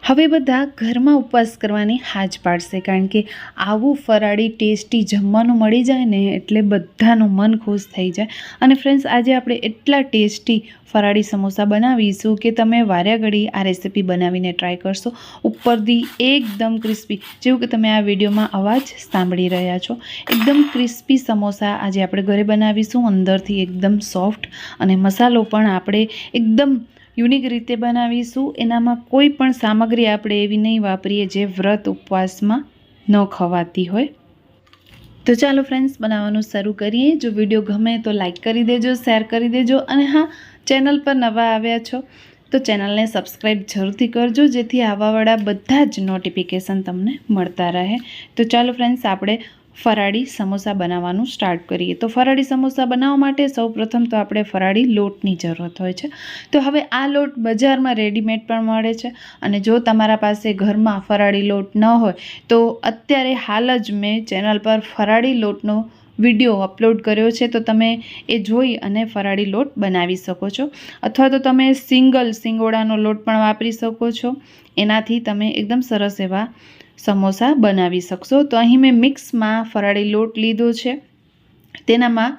હવે બધા ઘરમાં ઉપવાસ કરવાની હાજ પાડશે, કારણ કે આવું ફરાળી ટેસ્ટી જમવાનું મળી જાય ને એટલે બધાનું મન ખુશ થઈ જાય. અને ફ્રેન્ડ્સ, આજે આપણે એટલા ટેસ્ટી ફરાળી સમોસા બનાવીશું કે તમે વાર્યા ઘડી આ રેસીપી બનાવીને ટ્રાય કરશો. ઉપરથી એકદમ ક્રિસ્પી, જેવું કે તમે આ વિડીયોમાં અવાજ સાંભળી રહ્યા છો, એકદમ ક્રિસ્પી સમોસા આજે આપણે ઘરે બનાવીશું. અંદરથી એકદમ સોફ્ટ, અને મસાલો પણ આપણે એકદમ યુનિક રીતે બનાવીશું. એનામાં કોઈ પણ સામગ્રી આપણે એવી નહીં વાપરીએ જે વ્રત ઉપવાસમાં ન ખવાતી હોય. તો ચાલો ફ્રેન્ડ્સ, બનાવવાનું શરૂ કરીએ. જો વિડીયો ગમે તો લાઈક કરી દેજો, શેર કરી દેજો, અને હા, ચેનલ પર નવા આવ્યા છો તો ચેનલને સબસ્ક્રાઈબ જરૂરથી કરજો, જેથી આવાવાળા બધા જ નોટિફિકેશન તમને મળતા રહે. તો ચાલો ફ્રેન્ડ્સ, આપણે ફરાળી સમોસા બનાવવાનું સ્ટાર્ટ કરીએ. તો ફરાળી સમોસા બનાવવા માટે સૌપ્રથમ તો આપણે ફરાળી લોટની જરૂરત હોય છે. તો હવે આ લોટ બજારમાં રેડીમેડ પણ મળે છે, અને જો તમારા પાસે ઘરમાં ફરાળી લોટ ન હોય તો અત્યારે હાલ જ મેં ચેનલ પર ફરાળી લોટનો વિડીયો અપલોડ કર્યો છે, તો તમે એ જોઈ અને ફરાળી લોટ બનાવી શકો છો. અથવા તો તમે સિંગોડાનો લોટ પણ વાપરી શકો છો. એનાથી તમે એકદમ સરસ એવા સમોસા બનાવી શકશો. તો અહીં મેં મિક્સમાં ફરાળી લોટ લીધો છે. તેનામાં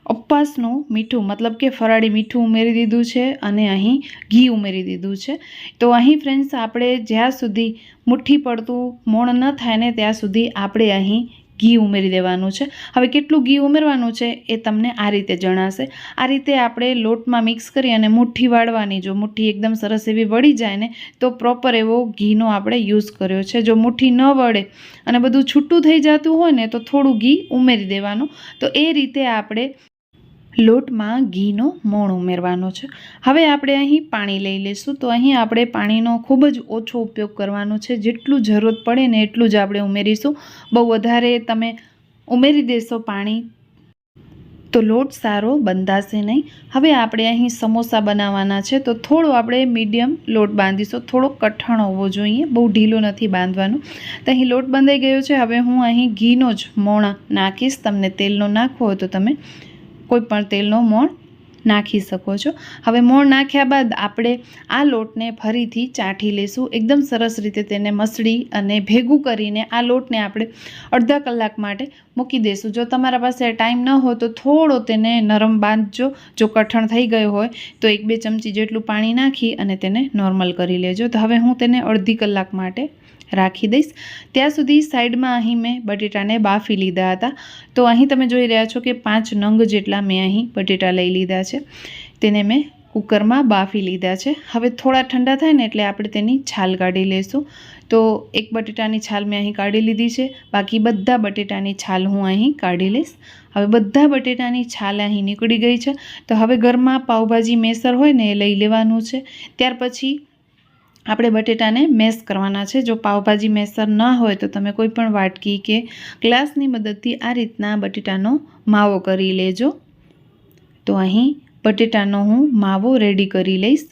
ઉપવાસનું મીઠું, મતલબ કે ફરાળી મીઠું ઉમેરી દીધું છે, અને અહીં ઘી ઉમેરી દીધું છે. તો અહીં ફ્રેન્ડ્સ, આપણે જ્યાં સુધી મુઠ્ઠી પડતું મોણ ન થાય ને ત્યાં સુધી આપણે અહીં ઘી ઉમેરી દેવાનું છે. હવે કેટલું ઘી ઉમેરવાનું છે એ તમને આ રીતે જણાશે. આ રીતે આપણે લોટમાં મિક્સ કરી અને મુઠ્ઠી વાળવાની. જો મુઠ્ઠી એકદમ સરસ એવી વળી જાય ને તો પ્રોપર એવો ઘીનો આપણે યુઝ કર્યો છે. જો મુઠ્ઠી ન વળે અને બધું છૂટું થઈ જતું હોય ને તો થોડું ઘી ઉમેરી દેવાનું. તો એ રીતે આપણે લોટમાં ઘીનો મોણ ઉમેરવાનો છે. હવે આપણે અહીં પાણી લઈ લઈશું. તો અહીં આપણે પાણીનો ખૂબ જ ઓછો ઉપયોગ કરવાનો છે. જેટલું જરૂરત પડે ને એટલું જ આપણે ઉમેરીશું. બહુ વધારે તમે ઉમેરી દેશો પાણી તો લોટ સારો બંધાશે નહીં. હવે આપણે અહીં સમોસા બનાવવાના છે, તો થોડો આપણે મીડિયમ લોટ બાંધીશું. થોડો કઠણ હોવો જોઈએ, બહુ ઢીલો નથી બાંધવાનું. તો અહીં લોટ બંધાઈ ગયો છે. હવે હું અહીં ઘીનો જ મોણ નાખીશ. તમને તેલનો નાખવો હોય તો તમે કોઈ પણ તેલનો મોણ નાખી શકો છો. હવે મોણ નાખ્યા બાદ આપણે આ લોટને ફરીથી ચાટી લઈશું. એકદમ સરસ રીતે તેને મસળી અને ભેગું કરીને આ લોટને આપણે અડધા કલાક માટે મૂકી દઈશું. જો તમારા પાસે ટાઈમ ન હોય તો થોડો તેને નરમ બાંધજો. જો કઠણ થઈ ગયો હોય તો 1-2 ચમચી જેટલું પાણી નાખી અને તેને નોર્મલ કરી લેજો. તો હવે હું તેને અડધી કલાક માટે રાખી દઈશ. ત્યાં સુધી સાઈડમાં અહીં મેં બટેટાને બાફી લીધા હતા. તો અહીં તમે જોઈ રહ્યા છો કે 5 નંગ જેટલા મેં અહીં બટેટા લઈ લીધા છે. તેને મેં કુકરમાં બાફી લીધા છે. હવે થોડા ઠંડા થાય ને એટલે આપણે તેની છાલ કાઢી લઈશું. તો એક બટેટાની છાલ મેં અહીં કાઢી લીધી છે. બાકી બધા બટેટાની છાલ હું અહીં કાઢી લઈશ. હવે બધા બટેટાની છાલ અહીં નીકળી ગઈ છે. તો હવે ઘરમાં પાઉંભાજી મેસર હોય ને એ લઈ લેવાનું છે. ત્યાર પછી આપણે બટેટાને મેશ કરવાના છે. જો પાવભાજી મેસર ન હોય તો તમે કોઈ પણ વાટકી કે ગ્લાસની મદદથી આ રીતના બટેટાનો માવો કરી લેજો. તો અહીં બટેટાનો હું માવો રેડી કરી લઈશ.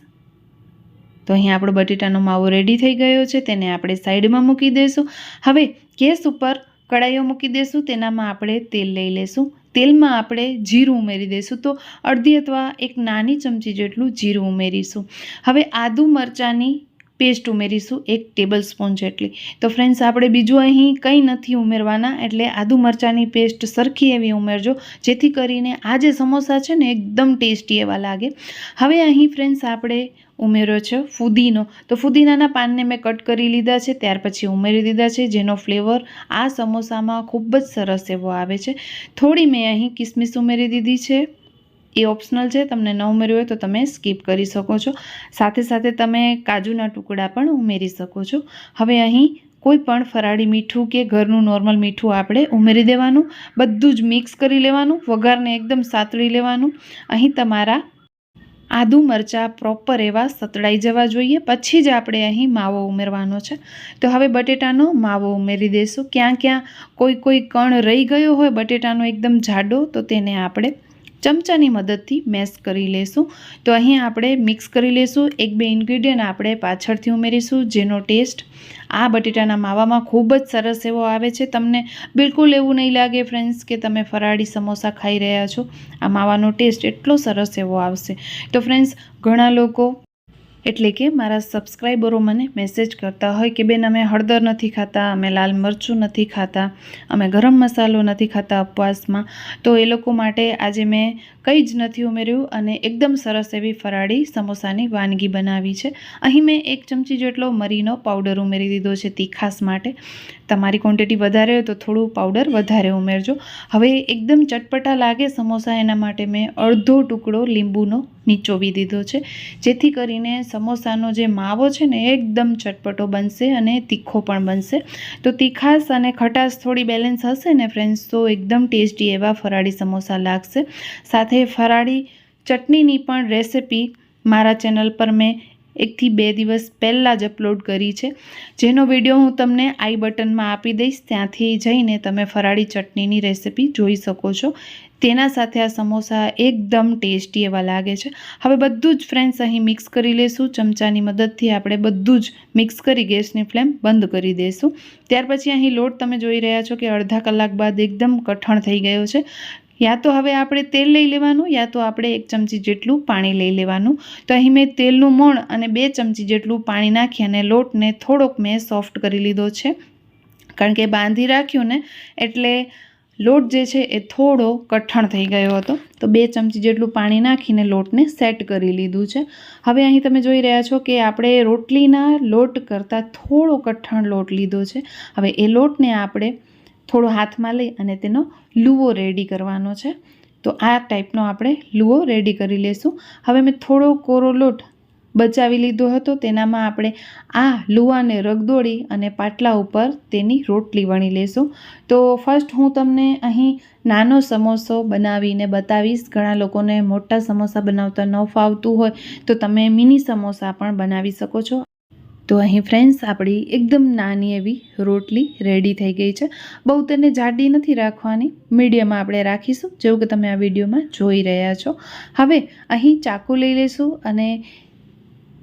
તો અહીં આપણો બટેટાનો માવો રેડી થઈ ગયો છે. તેને આપણે સાઈડમાં મૂકી દઈશું. હવે ગેસ ઉપર કડાઈઓ મૂકી દઈશું. તેનામાં આપણે તેલ લઈ લઈશું. તેલમાં આપણે જીરું ઉમેરી દઈશું. તો અડધી અથવા 1 નાની ચમચી જેટલું જીરું ઉમેરીશું. હવે આદુ મરચાંની પેસ્ટ ઉમેરીશું 1 ટેબલ સ્પૂન જેટલી. તો ફ્રેન્ડ્સ, આપણે બીજું અહીં કંઈ નથી ઉમેરવાના, એટલે આદુ મરચાંની પેસ્ટ સરખી એવી ઉમેરજો, જેથી કરીને આ જે સમોસા છે ને એકદમ ટેસ્ટી એવા લાગે. હવે અહીં ફ્રેન્ડ્સ આપણે ઉમેર્યો છે ફુદીનો. તો ફુદીનાના પાનને મેં કટ કરી લીધા છે, ત્યાર પછી ઉમેરી દીધા છે, જેનો ફ્લેવર આ સમોસામાં ખૂબ જ સરસ એવો આવે છે. થોડી મેં અહીં કિસમિસ ઉમેરી દીધી છે. એ ઓપ્શનલ છે, તમને ન ઉમેર્યું હોય તો તમે સ્કીપ કરી શકો છો. સાથે સાથે તમે કાજુના ટુકડા પણ ઉમેરી શકો છો. હવે અહીં કોઈ પણ ફરાળી મીઠું કે ઘરનું નોર્મલ મીઠું આપણે ઉમેરી દેવાનું. બધું જ મિક્સ કરી લેવાનું. વઘારને એકદમ સાતળી લેવાનું. અહીં તમારા આદુ મરચાં પ્રોપર એવા સતળાઈ જવા જોઈએ, પછી જ આપણે અહીં માવો ઉમેરવાનો છે. તો હવે બટેટાનો માવો ઉમેરી દઈશું. ક્યાં કોઈ કણ રહી ગયો હોય બટેટાનો એકદમ જાડો, તો તેને આપણે ચમચાની મદદથી મેશ કરી લેશું. તો અહીં આપણે મિક્સ કરી લેશું. 1-2 ઇન્ગ્રીડિયન્ટ આપણે પાછળથી ઉમેરીશું, જેનો ટેસ્ટ આ બટેટાના માવામાં ખૂબ જ સરસ એવો આવે છે. તમને બિલકુલ એવું નહીં લાગે ફ્રેન્ડ્સ કે તમે ફરાળી સમોસા ખાઈ રહ્યા છો. આ માવાનો ટેસ્ટ એટલો સરસ એવો આવશે. તો ફ્રેન્ડ્સ, ઘણા લોકો એટલે કે મારા સબસ્ક્રાઈબરો મને મેસેજ કરતા હોય કે બેન અમે હળદર નથી ખાતા, અમે લાલ મરચું નથી ખાતા, અમે ગરમ મસાલો નથી ખાતા ઉપવાસમાં, તો એ લોકો માટે આજે મેં કંઈ જ નથી ઉમેર્યું અને એકદમ સરસ એવી ફરાળી સમોસાની વાનગી બનાવી છે. અહીં મેં 1 ચમચી જેટલો મરીનો પાવડર ઉમેરી દીધો છે તીખાસ માટે. તમારી ક્વોન્ટિટી વધારે હોય તો થોડું પાવડર વધારે ઉમેરજો. હવે એકદમ ચટપટા લાગે સમોસા, એના માટે મેં અડધો ટુકડો લીંબુનો નીચોવી દીધો છે, જેથી કરીને સમોસાનો જે માવો છે ને એકદમ ચટપટો બનશે અને તીખો પણ બનશે. તો તીખાસ અને ખટાશ થોડી બેલેન્સ હશે ને ફ્રેન્ડ્સ, તો એકદમ ટેસ્ટી એવા ફરાળી સમોસા લાગશે. સાથે ફરાળી ચટણીની પણ રેસિપી મારા ચેનલ પર મેં 1 થી 2 દિવસ પહેલાં જ અપલોડ કરી છે, જેનો વિડીયો હું તમને આઈ બટનમાં આપી દઈશ. ત્યાંથી જઈને તમે ફરાળી ચટણીની રેસિપી જોઈ શકો છો. તેના સાથે આ સમોસા એકદમ ટેસ્ટી એવા લાગે છે. હવે બધું જ ફ્રેન્ડ્સ અહીં મિક્સ કરી લેશું. ચમચાની મદદથી આપણે બધું જ મિક્સ કરી ગેસની ફ્લેમ બંધ કરી દઈશું. ત્યાર પછી અહીં લોટ તમે જોઈ રહ્યા છો કે અડધા કલાક બાદ એકદમ કઠણ થઈ ગયો છે. યા તો હવે આપણે તેલ લઈ લેવાનું, યા તો આપણે 1 ચમચી જેટલું પાણી લઈ લેવાનું. તો અહીં મેં તેલનું મોણ અને 2 ચમચી જેટલું પાણી નાખી અને લોટને થોડોક મેં સોફ્ટ કરી લીધો છે, કારણ કે બાંધી રાખ્યું ને એટલે લોટ જે છે એ થોડો કઠણ થઈ ગયો હતો. તો 2 ચમચી જેટલું પાણી નાખીને લોટને સેટ કરી લીધું છે. હવે અહીં તમે જોઈ રહ્યા છો કે આપણે રોટલીના લોટ કરતાં થોડો કઠણ લોટ લીધો છે. હવે એ લોટને આપણે થોડો હાથમાં લઈ અને તેનો લુવો રેડી કરવાનો છે. તો આ ટાઈપનો આપણે લુવો રેડી કરી લેશું. હવે મેં થોડો કોરો લોટ બચાવી લીધો હતો, તેનામાં આપણે આ લુવાને રગદોળી અને પાટલા ઉપર તેની રોટલી વણી લેશું. તો ફર્સ્ટ હું તમને અહીં નાનો સમોસો બનાવીને બતાવીશ. ઘણા લોકોને મોટા સમોસા બનાવતા ન ફાવતું હોય તો તમે મિની સમોસા પણ બનાવી શકો છો. તો અહીં ફ્રેન્ડ્સ આપણી એકદમ નાની એવી રોટલી રેડી થઈ ગઈ છે. બહુ તેને જાડી નથી રાખવાની, મીડિયમ આપણે રાખીશું, જેવું કે તમે આ વિડીયોમાં જોઈ રહ્યા છો. હવે અહીં ચાકુ લઈ લઈશું અને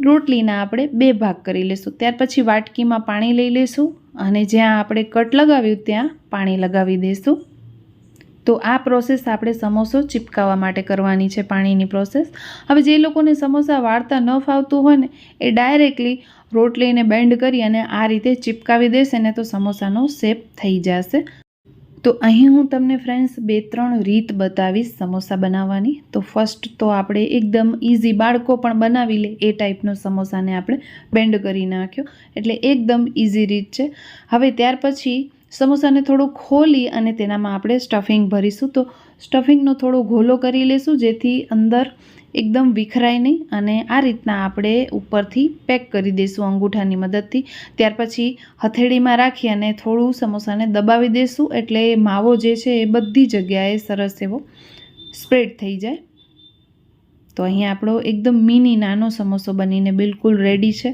રોટલીના આપણે 2 ભાગ કરી લઈશું. ત્યાર પછી વાટકીમાં પાણી લઈ લઈશું અને જ્યાં આપણે કટ લગાવ્યું ત્યાં પાણી લગાવી દઈશું. તો આ પ્રોસેસ આપણે સમોસો ચીપકાવવા માટે કરવાની છે, પાણીની પ્રોસેસ. હવે જે લોકોને સમોસા વાળતા ન ફાવતું હોય ને એ ડાયરેક્ટલી રોટલીને બેન્ડ કરી અને આ રીતે ચીપકાવી દેશે ને તો સમોસાનો શેપ થઈ જશે. તો અહીં હું તમને ફ્રેન્ડ્સ 2-3 રીત બતાવીશ સમોસા બનાવવાની. તો ફર્સ્ટ તો આપણે એકદમ ઇઝી, બાળકો પણ બનાવી લે એ ટાઈપનો સમોસાને આપણે બેન્ડ કરી નાખ્યો, એટલે એકદમ ઇઝી રીત છે. હવે ત્યાર પછી સમોસાને થોડું ખોલી અને તેનામાં આપણે સ્ટફિંગ ભરીશું. તો સ્ટફિંગનો થોડો ઘોલો કરી લેશું, જેથી અંદર એકદમ વિખરાય નહીં, અને આ રીતના આપણે ઉપરથી પેક કરી દઈશું અંગૂઠાની મદદથી. ત્યાર પછી હથેળીમાં રાખી અને થોડું સમોસાને દબાવી દઈશું, એટલે માવો જે છે એ બધી જગ્યાએ સરસ એવો સ્પ્રેડ થઈ જાય. તો અહીં આપણો એકદમ મિની નાનો સમોસો બનીને બિલકુલ રેડી છે.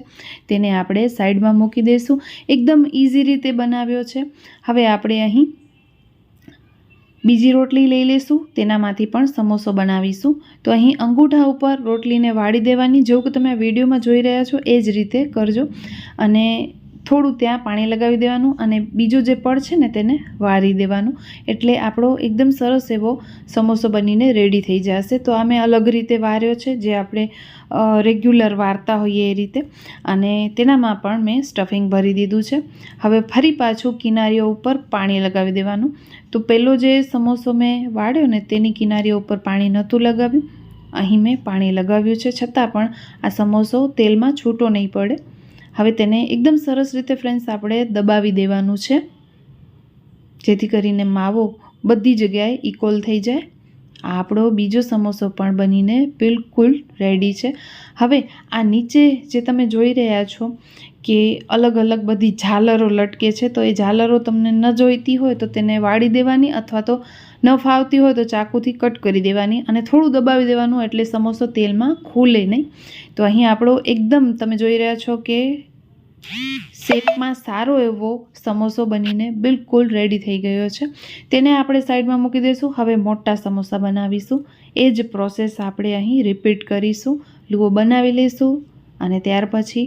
તેને આપણે સાઈડમાં મૂકી દઈશું. એકદમ ઇઝી રીતે બનાવ્યો છે. હવે આપણે અહીં બીજી રોટલી લઈ લઈશું, તેનામાંથી પણ સમોસો બનાવીશું. તો અહીં અંગૂઠા ઉપર રોટલીને વાળી દેવાની, જેવું કે તમે આ વિડીયોમાં જોઈ રહ્યા છો એ જ રીતે કરજો. અને થોડું ત્યાં પાણી લગાવી દેવાનું અને બીજો જે પડ છે ને તેને વાળી દેવાનું, એટલે આપણો એકદમ સરસ એવો સમોસો બનીને રેડી થઈ જશે. તો આ મેં અલગ રીતે વાર્યો છે, જે આપણે રેગ્યુલર વારતા હોઈએ એ રીતે, અને તેનામાં પણ મેં સ્ટફિંગ ભરી દીધું છે. હવે ફરી પાછું કિનારીઓ ઉપર પાણી લગાવી દેવાનું. તો પહેલો જે સમોસો મેં વાળ્યો ને તેની કિનારીઓ ઉપર પાણી નહોતું લગાવ્યું, અહીં મેં પાણી લગાવ્યું છે, છતાં પણ આ સમોસો તેલમાં છૂટો નહીં પડે. હવે તેને એકદમ સરસ રીતે ફ્રેન્ડ્સ આપણે દબાવી દેવાનું છે, જેથી કરીને માવો બધી જગ્યાએ ઇક્વલ થઈ જાય. આ આપણો બીજો સમોસો પણ બનીને બિલકુલ રેડી છે. હવે આ નીચે જે તમે જોઈ રહ્યા છો કે અલગ અલગ બધી ઝાલરો લટકે છે, તો એ ઝાલરો તમને ન જોઈતી હોય તો તેને વાળી દેવાની, અથવા તો ન ફાવતી હોય તો ચાકુથી કટ કરી દેવાની અને થોડું દબાવી દેવાનું, એટલે સમોસો તેલમાં ખુલે નહીં. તો અહીં આપણો એકદમ તમે જોઈ રહ્યા છો કે શેપમાં સારો એવો સમોસો બનીને બિલકુલ રેડી થઈ ગયો છે. તેને આપણે સાઈડમાં મૂકી દઈશું. હવે મોટા સમોસા બનાવીશું. એ જ પ્રોસેસ આપણે અહીં રિપીટ કરીશું. લુઓ બનાવી લઈશું અને ત્યાર પછી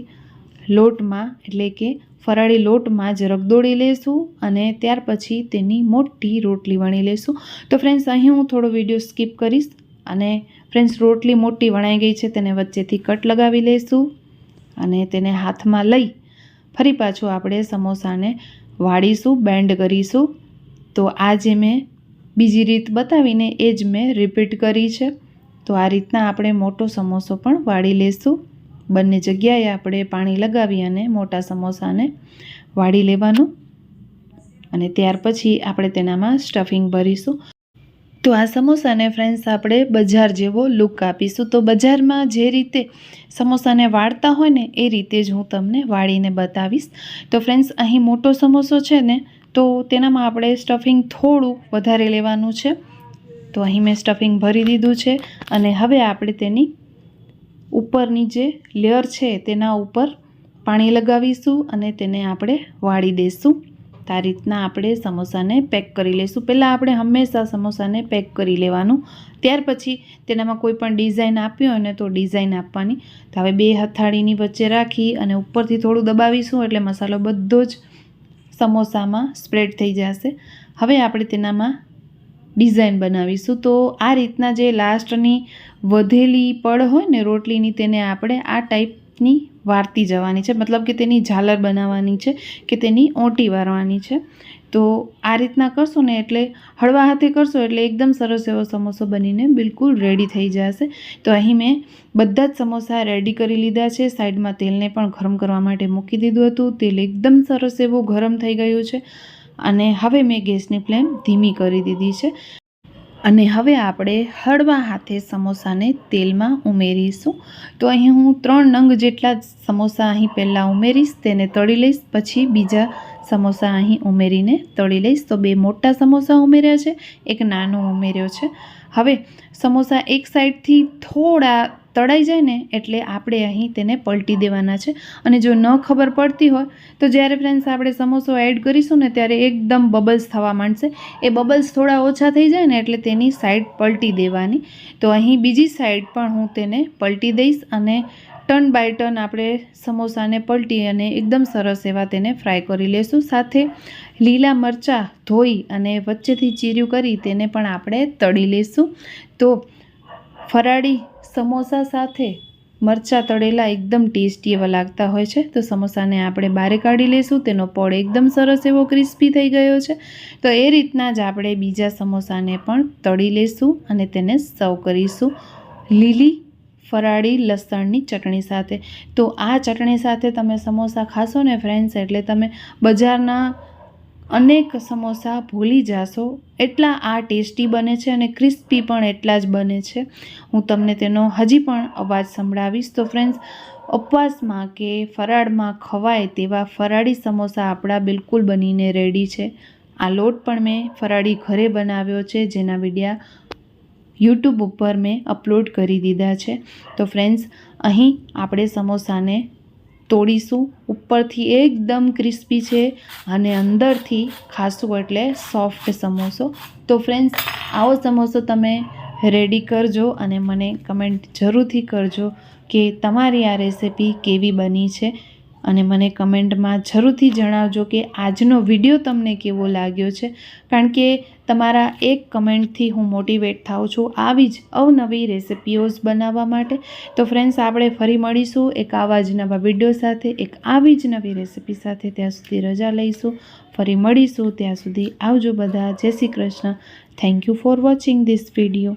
લોટમાં, એટલે કે ફરાળી લોટમાં જ રગદોળી લઈશું અને ત્યાર પછી તેની મોટી રોટલી વણી લઈશું. તો ફ્રેન્ડ્સ અહીં હું થોડો વિડીયો સ્કીપ કરીશ અને ફ્રેન્ડ્સ રોટલી મોટી વણાઈ ગઈ છે, તેને વચ્ચેથી કટ લગાવી લઈશું. અને તેને હાથમાં લઈ ફરી પાછું આપણે સમોસાને વાળીશું, બેન્ડ કરીશું. તો આ જે મેં બીજી રીત બતાવીને એ જ મેં રિપીટ કરી છે. તો આ રીતના આપણે મોટો સમોસો પણ વાળી લઈશું. બંને જગ્યાએ આપણે પાણી લગાવી અને મોટા સમોસાને વાળી લેવાનું અને ત્યાર પછી આપણે તેનામાં સ્ટફિંગ ભરીશું. તો આ સમોસાને ફ્રેન્ડ્સ આપણે બજાર જેવો લુક આપીશું. તો બજારમાં જે રીતે સમોસાને વાળતા હોય ને એ રીતે જ હું તમને વાળીને બતાવીશ. તો ફ્રેન્ડ્સ અહીં મોટો સમોસો છે ને તો તેનામાં આપણે સ્ટફિંગ થોડું વધારે લેવાનું છે. તો અહીં મેં સ્ટફિંગ ભરી દીધું છે અને હવે આપણે તેની ઉપરની જે લેયર છે તેના ઉપર પાણી લગાવીશું અને તેને આપણે વાળી દઈશું. આ રીતના આપણે સમોસાને પેક કરી લઈશું. પહેલાં આપણે હંમેશા સમોસાને પેક કરી લેવાનું, ત્યાર પછી તેનામાં કોઈ પણ ડિઝાઇન આપી હોય ને તો ડિઝાઇન આપવાની. તો હવે 2 હથાળીની વચ્ચે રાખી અને ઉપરથી થોડું દબાવીશું એટલે મસાલો બધો જ સમોસામાં સ્પ્રેડ થઈ જશે. હવે આપણે તેનામાં ડિઝાઇન બનાવીશું. તો આ રીતના જે લાસ્ટની વધેલી પડ હોય ને રોટલીની તેને આપણે આ ટાઈપની વાળતી જવાની છે, મતલબ કે તેની ઝાલર બનાવવાની છે કે તેની ઓંટી વાળવાની છે. તો આ રીતના કરશો ને એટલે હળવા હાથે કરશો એટલે એકદમ સરસ એવો સમોસો બનીને બિલકુલ રેડી થઈ જશે. તો અહીં મેં બધા જ સમોસા રેડી કરી લીધા છે. સાઈડમાં તેલને પણ ગરમ કરવા માટે મૂકી દીધું હતું. તેલ એકદમ સરસ એવું ગરમ થઈ ગયું છે અને હવે મેં ગેસની ફ્લેમ ધીમી કરી દીધી છે અને હવે આપણે હળવા હાથે સમોસાને તેલમાં ઉમેરીશું. તો અહીં હું 3 નંગ જેટલા સમોસા અહીં પહેલાં ઉમેરીશ, તેને તળી લઈશ, પછી બીજા સમોસા અહીં ઉમેરીને તળી લઈશ. તો 2 મોટા સમોસા ઉમેર્યા છે, એક નાનો ઉમેર્યો છે. હવે સમોસા એક સાઈડથી થોડા તળાઈ જાય ને એટલે આપણે અહીં તેને પલટી દેવાના છે. અને જો ન ખબર પડતી હોય તો જ્યારે ફ્રેન્ડ્સ આપણે સમોસો એડ કરીશું ને ત્યારે એકદમ બબલ્સ થવા માંડશે. એ બબલ્સ થોડા ઓછા થઈ જાય ને એટલે તેની સાઈડ પલટી દેવાની. તો અહીં બીજી સાઈડ પણ હું તેને પલટી દઈશ અને ટર્ન બાય ટર્ન આપણે સમોસાને પલટી અને એકદમ સરસ એવા તેને ફ્રાય કરી લઈશું. સાથે લીલા મરચાં ધોઈ અને વચ્ચેથી ચીર્યું કરી તેને પણ આપણે તળી લઈશું. તો ફરાળી સમોસા સાથે મરચાં તળેલા એકદમ ટેસ્ટી એવા લાગતા હોય છે. તો સમોસાને આપણે બહાર કાઢી લઈશું. તેનો પડ એકદમ સરસ એવો ક્રિસ્પી થઈ ગયો છે. તો એ રીતના જ આપણે બીજા સમોસાને પણ તળી લઈશું અને તેને સર્વ કરીશું લીલી ફરાળી લસણની ચટણી સાથે. તો આ ચટણી સાથે તમે સમોસા ખાશો ને ફ્રેન્ડ્સ એટલે તમે બજારના અનેક સમોસા ભૂલી જાશો, એટલા આ ટેસ્ટી બને છે અને ક્રિસ્પી પણ એટલા જ બને છે. હું તમને તેનો હજી પણ અવાજ સંભળાવીશ. તો ફ્રેન્ડ્સ, ઉપવાસમાં કે ફરાળમાં ખવાય તેવા ફરાળી સમોસા આપણા બિલકુલ બનીને રેડી છે. આ લોટ પણ મેં ફરાળી ઘરે બનાવ્યો છે, જેના વિડીયા યુટ્યુબ ઉપર મેં અપલોડ કરી દીધા છે. તો ફ્રેન્ડ્સ, અહીં આપણે સમોસાને તોડીશું. ઉપરથી એકદમ ક્રિસ્પી છે અને અંદરથી ખાસું એટલે સોફ્ટ સમોસો. તો ફ્રેન્ડ્સ, આવો સમોસો તમે રેડી કરજો અને મને કમેન્ટ જરૂરથી કરજો કે તમારી આ રેસિપી કેવી બની છે અને મને કમેન્ટમાં જરૂરથી જણાવજો કે આજનો વિડીયો તમને કેવો લાગ્યો છે, કારણ કે તમારા એક કમેન્ટથી હું મોટિવેટ થાઉં છું આવી જ અવનવી રેસિપીઓઝ બનાવવા માટે. તો ફ્રેન્ડ્સ, આપણે ફરી મળીશું એક આવા જ નવા વિડીયો સાથે, એક આવી જ નવી રેસિપી સાથે. ત્યાં સુધી રજા લઈશું, ફરી મળીશું. ત્યાં સુધી આવજો બધા. જય Shri Krishna. Thank you for watching this video.